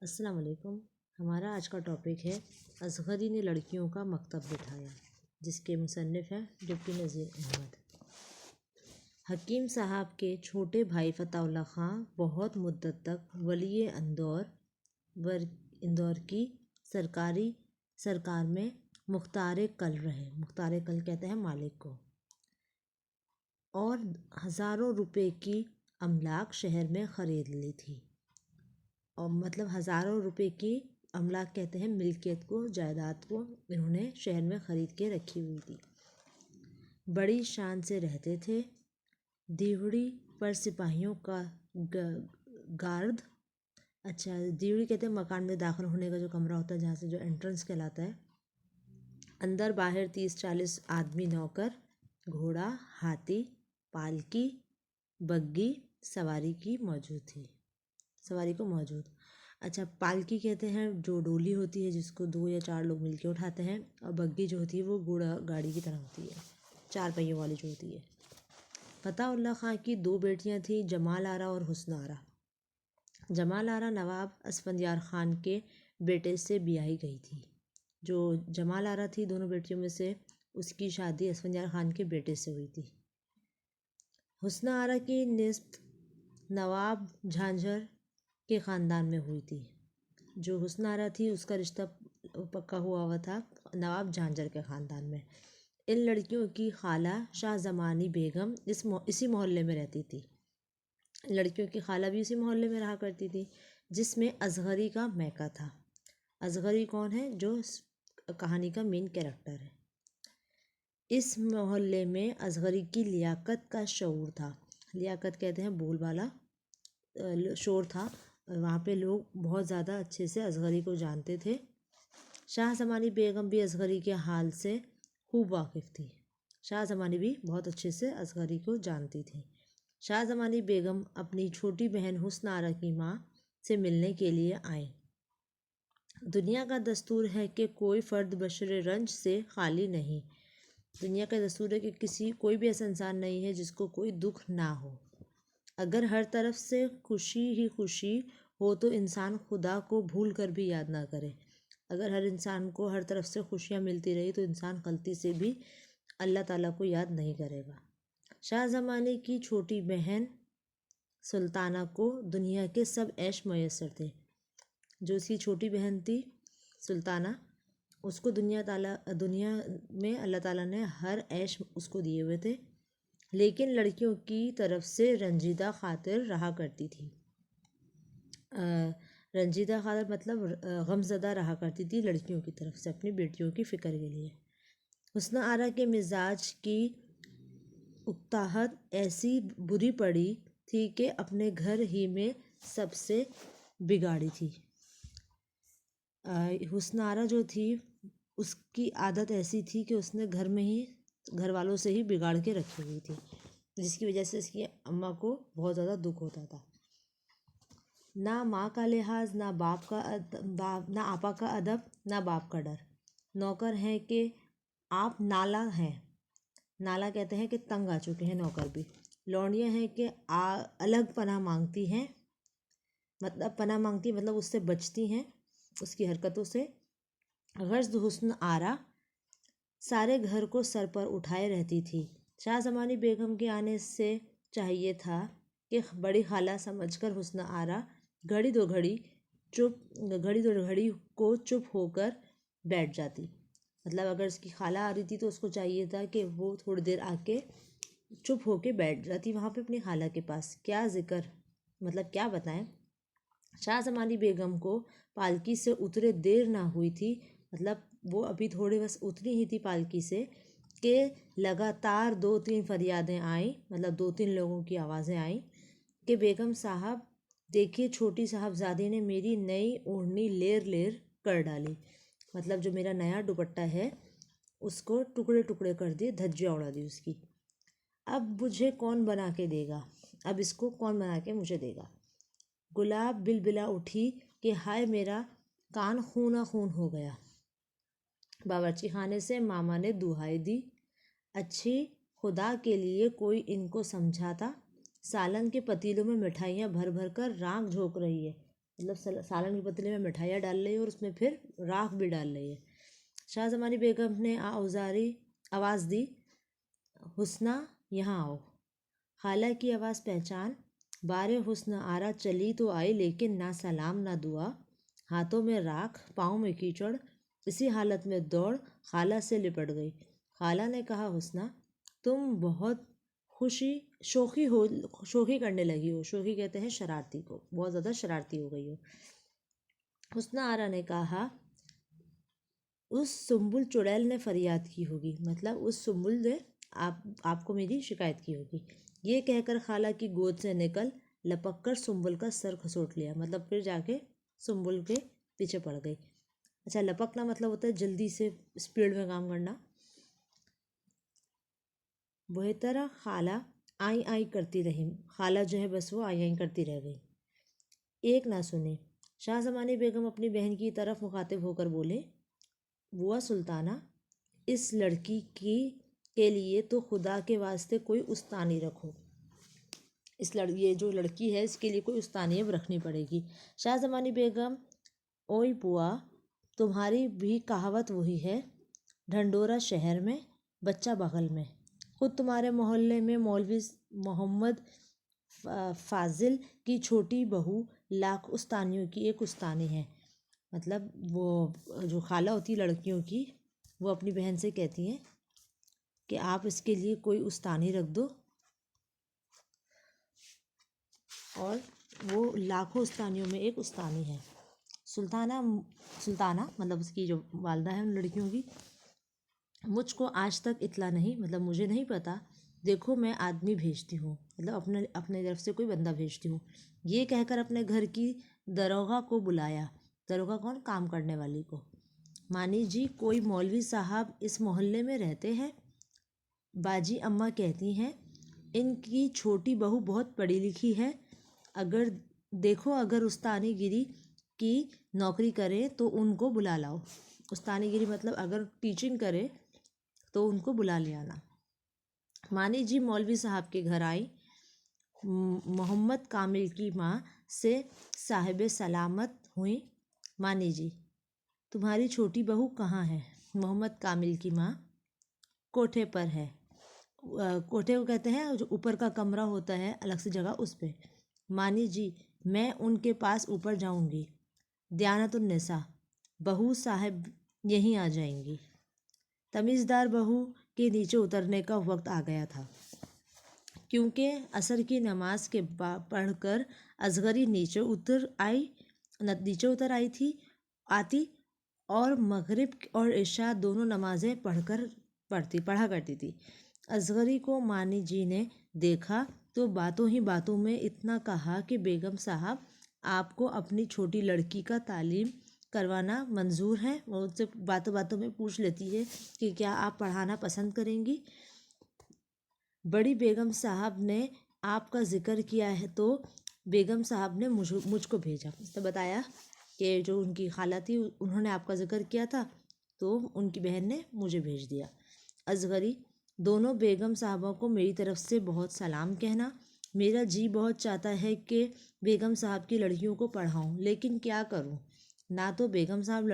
السلام علیکم۔ ہمارا آج کا ٹاپک ہے اصغری نے لڑکیوں کا مکتب بٹھایا، جس کے مصنف ہیں ڈپٹی نذیر احمد۔ حکیم صاحب کے چھوٹے بھائی فتح اللہ خان بہت مدت تک ولی اندور کی سرکار میں مختار کل رہے۔ مختار کل کہتے ہیں مالک کو، اور ہزاروں روپے کی املاک شہر میں خرید لی تھی۔ اور مطلب ہزاروں روپے کی املاک کہتے ہیں ملکیت کو، جائیداد کو انہوں نے شہر میں خرید کے رکھی ہوئی تھی۔ بڑی شان سے رہتے تھے۔ دیوڑی پر سپاہیوں کا گارد، دیوڑی کہتے ہیں مکان میں داخل ہونے کا جو کمرہ ہوتا ہے، جہاں سے جو انٹرنس کہلاتا ہے۔ اندر باہر 30-40 آدمی نوکر، گھوڑا، ہاتھی، پالکی، بگی سواری کو موجود۔ پالکی کہتے ہیں جو ڈولی ہوتی ہے جس کو 2 یا 4 لوگ مل کے اٹھاتے ہیں، اور بگی جو ہوتی ہے وہ گھوڑا گاڑی کی طرح ہوتی ہے، 4 پہیوں والی جو ہوتی ہے۔ فتح اللہ خان کی 2 بیٹیاں تھیں، جمال آرا اور حسن آرا۔ جمال آرا نواب اسفندیار خان کے بیٹے سے بیاہی گئی تھی۔ جو جمال آرا تھی دونوں بیٹیوں میں سے، اس کی شادی اسفندیار خان کے بیٹے سے ہوئی تھی۔ حسن آرا کی نسبت نواب جھانجھر کے خاندان میں ہوئی تھی۔ جو حسن آرا تھی اس کا رشتہ پکا ہوا تھا نواب جھانجھر کے خاندان میں۔ ان لڑکیوں کی خالہ شاہ زمانی بیگم اسی محلے میں رہتی تھی۔ لڑکیوں کی خالہ بھی اسی محلے میں رہا کرتی تھی، جس میں اصغری کا میکا تھا۔ اصغری کون ہے؟ جو کہانی کا مین کیریکٹر ہے۔ اس محلے میں اصغری کی لیاقت کا شعور تھا۔ لیاقت کہتے ہیں بول بالا، شور تھا۔ وہاں پہ لوگ بہت زیادہ اچھے سے اصغری کو جانتے تھے۔ شاہ زمانی بیگم بھی اصغری کے حال سے خوب واقف تھی۔ شاہ زمانی بھی بہت اچھے سے اصغری کو جانتی تھی۔ شاہ زمانی بیگم اپنی چھوٹی بہن حسن آرا کی ماں سے ملنے کے لیے آئیں۔ دنیا کا دستور ہے کہ کوئی فرد بشر رنج سے خالی نہیں۔ دنیا کا دستور ہے کہ کوئی بھی ایسا انسان نہیں ہے جس کو کوئی دکھ نہ ہو۔ اگر ہر طرف سے خوشی ہی خوشی ہو تو انسان خدا کو بھول کر بھی یاد نہ کرے۔ اگر ہر انسان کو ہر طرف سے خوشیاں ملتی رہی تو انسان غلطی سے بھی اللہ تعالیٰ کو یاد نہیں کرے گا۔ شاہ زمانی کی چھوٹی بہن سلطانہ کو دنیا کے سب عیش میسر تھے۔ جو اس کی چھوٹی بہن تھی سلطانہ، اس کو دنیا میں اللہ تعالیٰ نے ہر عیش اس کو دیے ہوئے تھے، لیکن لڑکیوں کی طرف سے رنجیدہ خاطر رہا کرتی تھی۔ رنجیدہ خاطر مطلب غمزدہ رہا کرتی تھی لڑکیوں کی طرف سے، اپنی بیٹیوں کی فکر کے لیے۔ حسن آرا کے مزاج کی اکتاہٹ ایسی بری پڑی تھی کہ اپنے گھر ہی میں سب سے بگاڑی تھی۔ حسن آرا جو تھی اس کی عادت ایسی تھی کہ اس نے گھر والوں سے ہی بگاڑ کے رکھی ہوئی تھی، جس کی وجہ سے اس کی اماں کو بہت زیادہ دکھ ہوتا تھا۔ نہ ماں کا لحاظ، نہ آپا کا ادب، نہ باپ کا ڈر۔ نوکر ہیں کہ آپ نالا ہیں۔ نالا کہتے ہیں کہ تنگ آ چکے ہیں نوکر بھی۔ لونڈیاں ہیں کہ الگ پناہ مانگتی ہیں، مطلب اس سے بچتی ہیں، اس کی حرکتوں سے۔ غرض حسن آرا سارے گھر کو سر پر اٹھائے رہتی تھی۔ شاہ زمانی بیگم کے آنے سے چاہیے تھا کہ بڑی خالہ سمجھ کر حسن آرا گھڑی دو گھڑی کو چپ ہو کر بیٹھ جاتی۔ مطلب اگر اس کی خالہ آ رہی تھی تو اس کو چاہیے تھا کہ وہ تھوڑی دیر آ کے چپ ہو کے بیٹھ جاتی وہاں پہ اپنی خالہ کے پاس۔ کیا بتائیں۔ شاہ زمانی بیگم کو پالکی سے اترے دیر نہ ہوئی تھی، مطلب وہ ابھی تھوڑے بس اتری ہی تھی پالکی سے کہ لگاتار 2-3 فریادیں آئیں، مطلب 2-3 لوگوں کی آوازیں آئیں کہ بیگم صاحب دیکھیے چھوٹی صاحبزادی نے میری نئی اوڑھنی لیر کر ڈالی۔ مطلب جو میرا نیا دوپٹہ ہے اس کو ٹکڑے ٹکڑے کر دیے، دھجیاں اڑا دی اس کی۔ اب اس کو کون بنا کے مجھے دے گا۔ گلاب بلبلا اٹھی کہ ہائے میرا کان خونہ خون ہو گیا۔ باورچی خانے سے ماما نے دہائی دی، اچھی خدا کے لیے کوئی ان کو سمجھاتا۔ سالن کے پتیلوں میں مٹھائیاں بھر بھر کر رانکھ جھونک رہی ہے۔ مطلب سالن کے پتیلے میں مٹھائیاں ڈال رہی ہے اور اس میں پھر راکھ بھی ڈال رہی ہے۔ شاہ زمانی بیگم نے آواز دی، حسنہ یہاں آؤ۔ خالہ کی آواز پہچان، بارے حسن آرا چلی تو آئی لیکن نہ سلام نہ دعا، ہاتھوں میں راکھ پاؤں میں کیچڑ، اسی حالت میں دوڑ خالہ سے لپٹ گئی۔ خالہ نے کہا، حسنہ تم بہت شوخی کرنے لگی ہو۔ شوخی کہتے ہیں شرارتی کو، بہت زیادہ شرارتی ہو گئی ہو۔ حسنہ آرا نے کہا، اس سنبل چڑیل نے فریاد کی ہوگی، مطلب اس سنبل نے آپ کو میری شکایت کی ہوگی۔ یہ کہہ کر خالہ کی گود سے نکل لپک کر سنبل کا سر کھسوٹ لیا، مطلب پھر جا کے سنبل کے پیچھے پڑ گئی۔ اچھا، لپکنا مطلب ہوتا ہے جلدی سے اسپیڈ میں کام کرنا۔ بہترا خالہ آئیں آئیں کرتی رہی، خالہ جو ہے بس وہ آئیں آئیں کرتی رہ گئی، ایک نہ سنی۔ شاہ زمانی بیگم اپنی بہن کی طرف مخاطب ہو کر بولے، بوا سلطانہ، اس لڑکی کے لیے تو خدا کے واسطے کوئی استانی رکھو، یہ جو لڑکی ہے اس کے لیے کوئی استانی اب رکھنی پڑے گی۔ شاہ زمانی بیگم، اوئی بوا، تمہاری بھی کہاوت وہی ہے، ڈھنڈورا شہر میں بچہ بغل میں۔ خود تمہارے محلے میں مولوی محمد فاضل کی چھوٹی بہو لاکھ استانیوں کی ایک استانی ہے، مطلب وہ جو خالہ ہوتی لڑکیوں کی، وہ اپنی بہن سے کہتی ہیں کہ آپ اس کے لیے کوئی استانی رکھ دو، اور وہ لاکھوں استانیوں میں ایک استانی ہے۔ سلطانہ مطلب اس کی جو والدہ ہے ان لڑکیوں کی، مجھ کو آج تک اطلاع نہیں، مطلب مجھے نہیں پتا، دیکھو میں آدمی بھیجتی ہوں، مطلب اپنے طرف سے کوئی بندہ بھیجتی ہوں۔ یہ کہہ کر اپنے گھر کی داروغہ کو بلایا، داروغہ کون؟ کام کرنے والی کو۔ مانی جی، کوئی مولوی صاحب اس محلے میں رہتے ہیں؟ باجی اماں کہتی ہیں ان کی چھوٹی بہو بہت پڑھی لکھی ہے، اگر استانی گیری کی نوکری کرے تو ان کو بلا لاؤ۔ استانی گیری مطلب اگر ٹیچنگ کرے تو ان کو بلا لے آنا۔ مانی جی مولوی صاحب کے گھر آئی، محمد کامل کی ماں سے صاحب سلامت ہوئیں۔ مانی جی، تمہاری چھوٹی بہو کہاں ہے؟ محمد کامل کی ماں، کوٹھے پر ہے۔ کوٹھے کو کہتے ہیں جو اوپر کا کمرہ ہوتا ہے الگ سی جگہ، اس پہ۔ مانی جی، میں ان کے پاس اوپر جاؤں گی۔ دیانت النساء، بہو صاحب یہیں آ جائیں گی۔ تمیزدار بہو کے نیچے اترنے کا وقت آ گیا تھا، کیونکہ عصر کی نماز کے پڑھ کر اصغری نیچے اتر آتی اور مغرب اور عشاء دونوں نمازیں پڑھا کرتی تھی۔ اصغری کو مانی جی نے دیکھا تو باتوں ہی باتوں میں اتنا کہا کہ بیگم صاحب، آپ کو اپنی چھوٹی لڑکی کا تعلیم کروانا منظور ہے؟ وہ ان سے باتوں باتوں میں پوچھ لیتی ہے کہ کیا آپ پڑھانا پسند کریں گی؟ بڑی بیگم صاحب نے آپ کا ذکر کیا ہے تو بیگم صاحب نے مجھ کو بھیجا۔ اس نے بتایا کہ جو ان کی خالہ تھی انہوں نے آپ کا ذکر کیا تھا تو ان کی بہن نے مجھے بھیج دیا۔ اصغری، دونوں بیگم صاحبوں کو میری طرف سے بہت سلام کہنا۔ میرا جی بہت چاہتا ہے کہ بیگم صاحب کی لڑکیوں کو پڑھاؤں، لیکن کیا کروں، نہ تو بیگم صاحب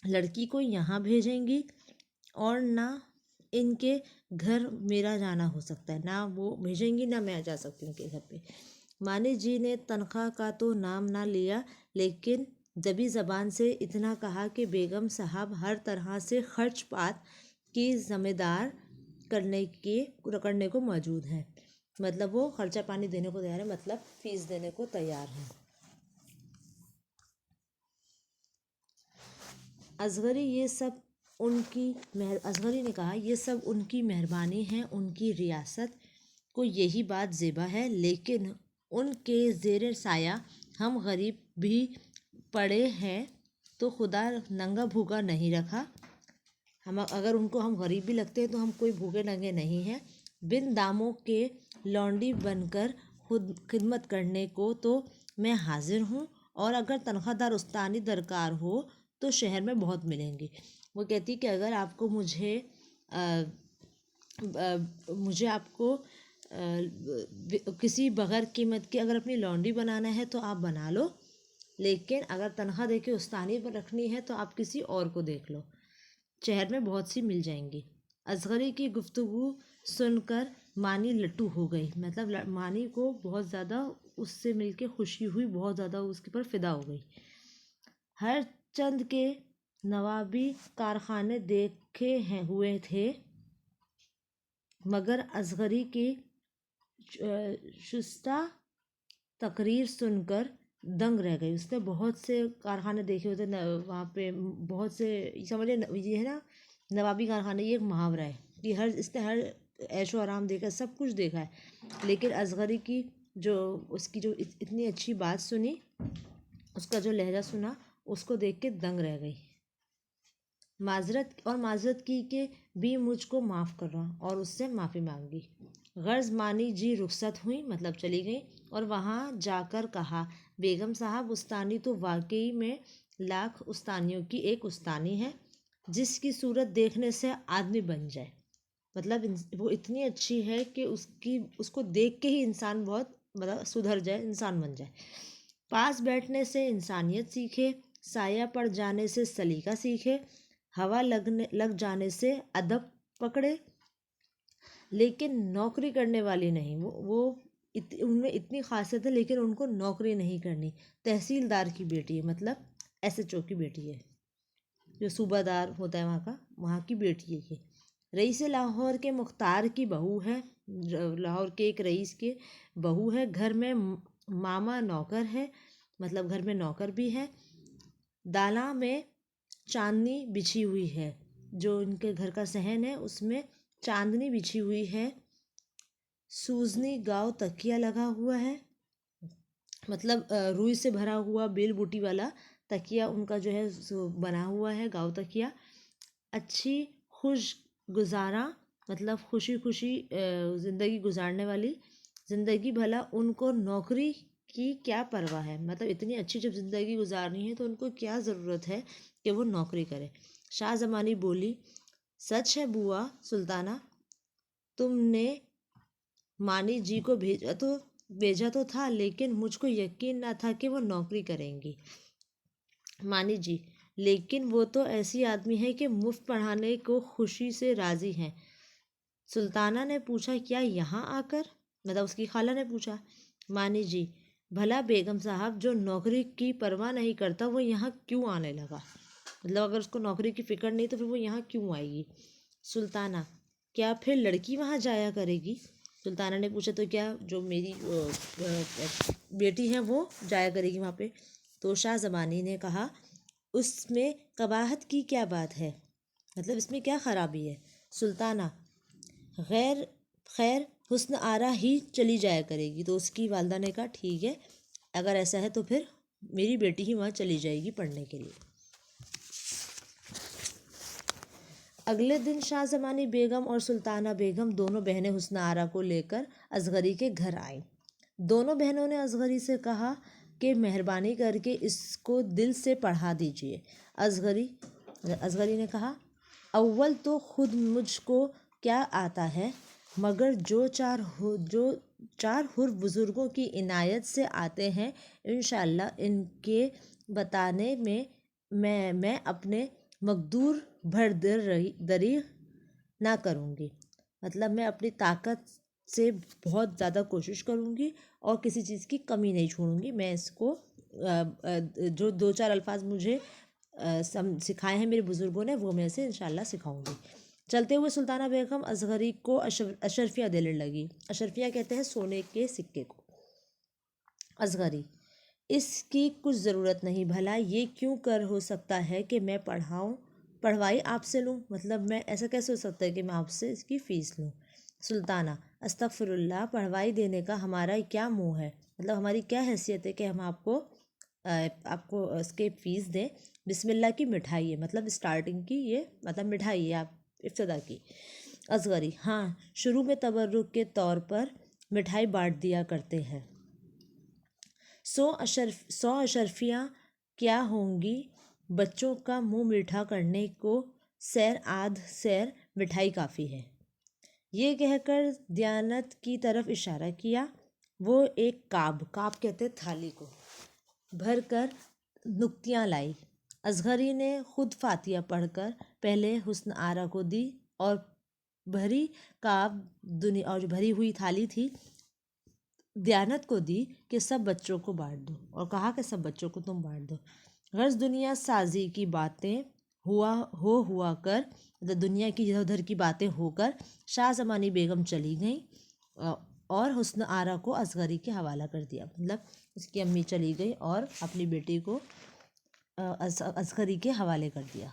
لڑکی کو یہاں بھیجیں گی اور نہ ان کے گھر میرا جانا ہو سکتا ہے، نہ وہ بھیجیں گی نہ میں جا سکتی ہوں ان کے گھر پہ۔ مانی جی نے تنخواہ کا تو نام نہ لیا، لیکن دبی زبان سے اتنا کہا کہ بیگم صاحب ہر طرح سے خرچ پات کی ذمہ دار کرنے کو موجود ہیں، مطلب وہ خرچہ پانی دینے کو تیار ہے، مطلب فیس دینے کو تیار ہیں۔ اصغری نے کہا، یہ سب ان کی مہربانی ہے، ان کی ریاست کو یہی بات زیبا ہے، لیکن ان کے زیر سایہ ہم غریب بھی پڑے ہیں تو خدا ننگا بھوکا نہیں رکھا۔ اگر ان کو ہم غریب بھی لگتے ہیں تو ہم کوئی بھوکے ننگے نہیں ہیں۔ بن داموں کے لونڈی بن کر خدمت کرنے کو تو میں حاضر ہوں، اور اگر تنخواہ دار استانی درکار ہو تو شہر میں بہت ملیں گی۔ وہ کہتی کہ اگر آپ کو مجھے آپ کو کسی بغیر قیمت کے اگر اپنی لانڈری بنانا ہے تو آپ بنا لو، لیکن اگر تنخواہ دے کے استانی پر رکھنی ہے تو آپ کسی اور کو دیکھ لو، شہر میں بہت سی مل جائیں گی۔ اصغری کی گفتگو سن کر مانی لٹو ہو گئی، مطلب مانی کو بہت زیادہ اس سے مل کے خوشی ہوئی، بہت زیادہ اس کے پر فدا ہو گئی۔ ہر چند کے نوابی کارخانے دیکھے ہوئے تھے، مگر اصغری کی شستہ تقریر سن کر دنگ رہ گئی۔ اس نے بہت سے کارخانے دیکھے ہوتے، وہاں پہ بہت سے، سمجھے یہ ہے نا نوابی کارخانے، یہ ایک محاورہ ہے کہ اس نے ہر عیش و آرام دیکھا، سب کچھ دیکھا ہے، لیکن اصغری کی اس کی جو اتنی اچھی بات سنی، اس کا جو لہجہ سنا، اس کو دیکھ کے دنگ رہ گئی۔ معذرت کی کہ بھی مجھ کو معاف کر رہا، اور اس سے معافی مانگی۔ غرض مانی جی رخصت ہوئی، مطلب چلی گئی، اور وہاں جا کر کہا، بیگم صاحب، استانی تو واقعی میں لاکھ استانیوں کی ایک استانی ہے، جس کی صورت دیکھنے سے آدمی بن جائے، مطلب وہ اتنی اچھی ہے کہ اس کو دیکھ کے ہی انسان بہت مطلب سدھر جائے، انسان بن جائے۔ پاس بیٹھنے سے انسانیت سیکھے، سایہ پڑ جانے سے سلیقہ سیکھے، ہوا لگ جانے سے ادب پکڑے، لیکن نوکری کرنے والی نہیں۔ ان میں اتنی خاصیت ہے، لیکن ان کو نوکری نہیں کرنی۔ تحصیلدار کی بیٹی ہے، مطلب ایس ایچ او کی بیٹی ہے، جو صوبہ دار ہوتا ہے وہاں کی بیٹی ہے یہ۔ رئیس لاہور کے مختار کی بہو ہے، لاہور کے ایک رئیس کے بہو ہے، گھر میں ماما نوکر ہے، مطلب گھر میں نوکر بھی ہے۔ دالاں میں چاندنی بچھی ہوئی ہے، جو ان کے گھر کا صحن ہے اس میں چاندنی بچھی ہوئی ہے۔ سوزنی گاؤ تکیہ لگا ہوا ہے، مطلب روئی سے بھرا ہوا بیل بوٹی والا تکیہ ان کا جو ہے بنا ہوا ہے، گاؤ تکیہ۔ اچھی خوش گزارا، مطلب خوشی خوشی زندگی گزارنے والی زندگی، بھلا ان کو نوکری کی کیا پرواہ ہے، مطلب اتنی اچھی جب زندگی گزارنی ہے تو ان کو کیا ضرورت ہے کہ وہ نوکری کرے۔ شاہ زمانی بولی، سچ ہے بوا سلطانہ، تم نے مانی جی کو بھیجا تو تھا، لیکن مجھ کو یقین نہ تھا کہ وہ نوکری کریں گی۔ مانی جی، لیکن وہ تو ایسی آدمی ہے کہ مفت پڑھانے کو خوشی سے راضی ہیں۔ سلطانہ نے پوچھا، کیا یہاں آ کر؟ مطلب اس کی خالہ نے پوچھا۔ مانی جی، بھلا بیگم صاحب، جو نوکری کی پرواہ نہیں کرتا وہ یہاں کیوں آنے لگا؟ مطلب اگر اس کو نوکری کی فکر نہیں تو پھر وہ یہاں کیوں آئے گی؟ سلطانہ، کیا پھر لڑکی وہاں جایا کرے گی؟ سلطانہ نے پوچھا، تو کیا جو میری بیٹی ہے وہ جایا کرے گی وہاں پہ؟ تو شاہ زمانی نے کہا، اس میں قباحت کی کیا بات ہے، مطلب اس میں کیا خرابی ہے؟ سلطانہ، خیر حسن آرا ہی چلی جایا کرے گی۔ تو اس کی والدہ نے کہا، ٹھیک ہے، اگر ایسا ہے تو پھر میری بیٹی ہی وہاں چلی جائے گی پڑھنے کے لیے۔ اگلے دن شاہ زمانی بیگم اور سلطانہ بیگم دونوں بہنیں حسن آرا کو لے کر اصغری کے گھر آئیں۔ دونوں بہنوں نے اصغری سے کہا کہ مہربانی کر کے اس کو دل سے پڑھا دیجیے۔ اصغری نے کہا، اول تو خود مجھ کو کیا آتا ہے، مگر جو چار حر بزرگوں کی عنایت سے آتے ہیں، انشاءاللہ ان کے بتانے میں اپنے مقدور بھر دریغ نہ کروں گی، مطلب میں اپنی طاقت سے بہت زیادہ کوشش کروں گی اور کسی چیز کی کمی نہیں چھوڑوں گی۔ میں اس کو جو دو چار الفاظ مجھے سکھائے ہیں میرے بزرگوں نے، وہ میں اسے انشاءاللہ سکھاؤں گی۔ چلتے ہوئے سلطانہ بیگم اصغری کو اشرفیہ دینے لگی۔ اشرفیہ کہتے ہیں سونے کے سکے کو۔ اصغری، اس کی کچھ ضرورت نہیں، بھلا یہ کیوں کر ہو سکتا ہے کہ میں پڑھوائی آپ سے لوں، مطلب میں ایسا کیسے ہو سکتا ہے کہ میں آپ سے اس کی فیس لوں؟ سلطانہ، استغفر اللہ، پڑھوائی دینے کا ہمارا کیا منہ ہے، مطلب ہماری کیا حیثیت ہے کہ ہم آپ کو اس کے فیس دیں؟ بسم اللہ کی مٹھائی ہے، مطلب اسٹارٹنگ کی یہ مطلب مٹھائی ہے، آپ ابتدا کی۔ اصغری، ہاں، شروع میں تبرک کے طور پر مٹھائی بانٹ دیا کرتے ہیں۔ 100 اشرفیاں کیا ہوں گی، بچوں کا منہ میٹھا کرنے کو سیر آدھ سیر مٹھائی کافی ہے۔ یہ کہہ کر دیانت کی طرف اشارہ کیا۔ وہ ایک کاب کہتے تھالی کو بھر کر نکتیاں لائی۔ اصغری نے خود فاتحہ پڑھ کر پہلے حسن آرا کو دی اور بھری کاب اور جو بھری ہوئی تھالی تھی دیانت کو دی کہ سب بچوں کو بانٹ دو، اور کہا کہ سب بچوں کو تم بانٹ دو۔ غرض دنیا سازی کی باتیں ہوا کر دنیا کی ادھر ادھر کی باتیں ہو کر شاہ زمانی بیگم چلی گئیں اور حسن آرا کو اصغری کے حوالہ کر دیا۔ مطلب اس کی امی چلی گئی اور اپنی بیٹی کو اصغری کے حوالے کر دیا۔